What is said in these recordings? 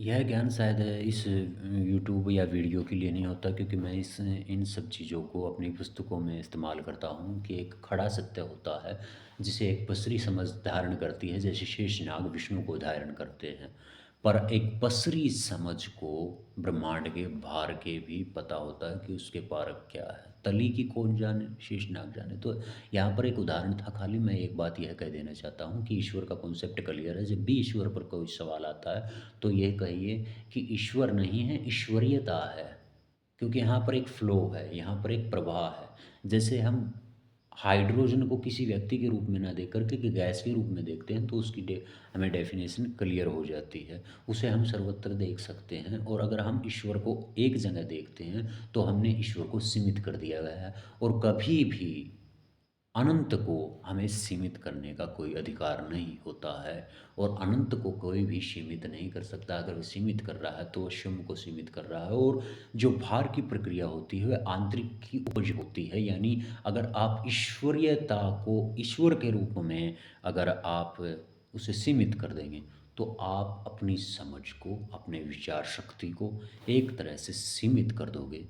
यह ज्ञान शायद इस यूट्यूब या वीडियो के लिए नहीं होता, क्योंकि मैं इस इन सब चीज़ों को अपनी पुस्तकों में इस्तेमाल करता हूँ कि एक खड़ा सत्य होता है जिसे एक पसरी समझ धारण करती है, जैसे शेषनाग विष्णु को धारण करते हैं। पर एक पसरी समझ को ब्रह्मांड के भार के भी पता होता है कि उसके पार क्या है। तली की कौन जाने, शेषनाग जाने। तो यहाँ पर एक उदाहरण था, खाली मैं एक बात यह कह देना चाहता हूँ कि ईश्वर का कॉन्सेप्ट क्लियर है। जब भी ईश्वर पर कोई सवाल आता है तो ये कहिए कि ईश्वर नहीं है, ईश्वरीयता है। क्योंकि यहाँ पर एक फ्लो है, यहाँ पर एक प्रवाह है। जैसे हम हाइड्रोजन को किसी व्यक्ति के रूप में ना देख करके कि गैस के रूप में देखते हैं, तो उसकी हमें डेफिनेशन क्लियर हो जाती है। उसे हम सर्वत्र देख सकते हैं। और अगर हम ईश्वर को एक जगह देखते हैं तो हमने ईश्वर को सीमित कर दिया गया है। और कभी भी अनंत को हमें सीमित करने का कोई अधिकार नहीं होता है। और अनंत को कोई भी सीमित नहीं कर सकता। अगर वो सीमित कर रहा है तो वो स्वयं को सीमित कर रहा है। और जो भार की प्रक्रिया होती है वह आंतरिक की उपज होती है। यानी अगर आप ईश्वरीयता को ईश्वर के रूप में अगर आप उसे सीमित कर देंगे तो आप अपनी समझ को, अपने विचार शक्ति को एक तरह से सीमित कर दोगे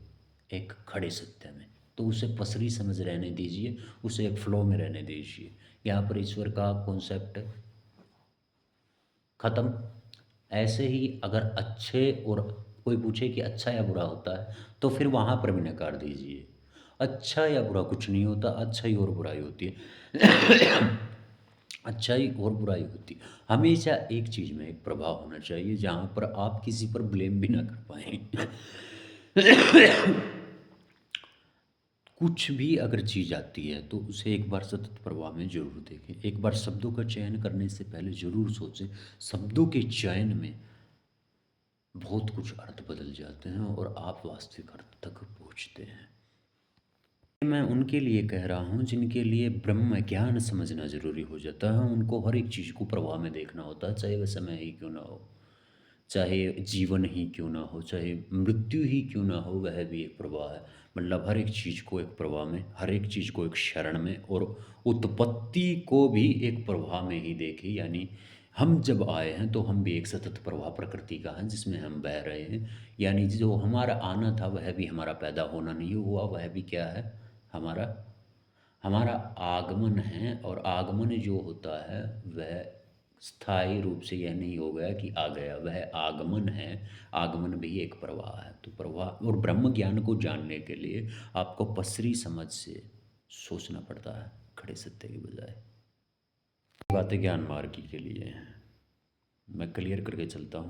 एक खड़े सत्य में। तो उसे पसरी समझ रहने दीजिए, उसे एक फ्लो में रहने दीजिए। यहाँ पर ईश्वर का कॉन्सेप्ट खत्म। ऐसे ही अगर अच्छे और कोई पूछे कि अच्छा या बुरा होता है तो फिर वहाँ पर भी नकार दीजिए। अच्छा या बुरा कुछ नहीं होता, अच्छाई और बुराई होती है। अच्छाई और बुराई होती है। हमेशा एक चीज़ में एक प्रभाव होना चाहिए जहाँ पर आप किसी पर ब्लेम भी ना कर पाएँ। कुछ भी अगर चीज़ आती है तो उसे एक बार सतत प्रवाह में ज़रूर देखें। एक बार शब्दों का चयन करने से पहले ज़रूर सोचें। शब्दों के चयन में बहुत कुछ अर्थ बदल जाते हैं और आप वास्तविक अर्थ तक पहुँचते हैं। मैं उनके लिए कह रहा हूँ जिनके लिए ब्रह्म ज्ञान समझना ज़रूरी हो जाता है। उनको हर एक चीज़ को प्रवाह में देखना होता है, चाहे वह समय ही क्यों ना हो, चाहे जीवन ही क्यों ना हो, चाहे मृत्यु ही क्यों ना हो, वह भी एक प्रवाह है। मतलब हर एक चीज़ को एक प्रवाह में, हर एक चीज़ को एक क्षण में, और उत्पत्ति को भी एक प्रवाह में ही देखें। यानी हम जब आए हैं तो हम भी एक सतत प्रवाह प्रकृति का हैं जिसमें हम बह रहे हैं। यानी जो हमारा आना था वह भी हमारा पैदा होना नहीं हुआ, वह भी क्या है, हमारा हमारा आगमन है। और आगमन जो होता है वह स्थायी रूप से यह नहीं हो गया कि आ गया, वह आगमन है। आगमन भी एक प्रवाह है। तो प्रवाह और ब्रह्म ज्ञान को जानने के लिए आपको पसरी समझ से सोचना पड़ता है, खड़े सत्य की बजाय। बातें ज्ञान मार्गी के लिए हैं। मैं क्लियर करके चलता हूँ।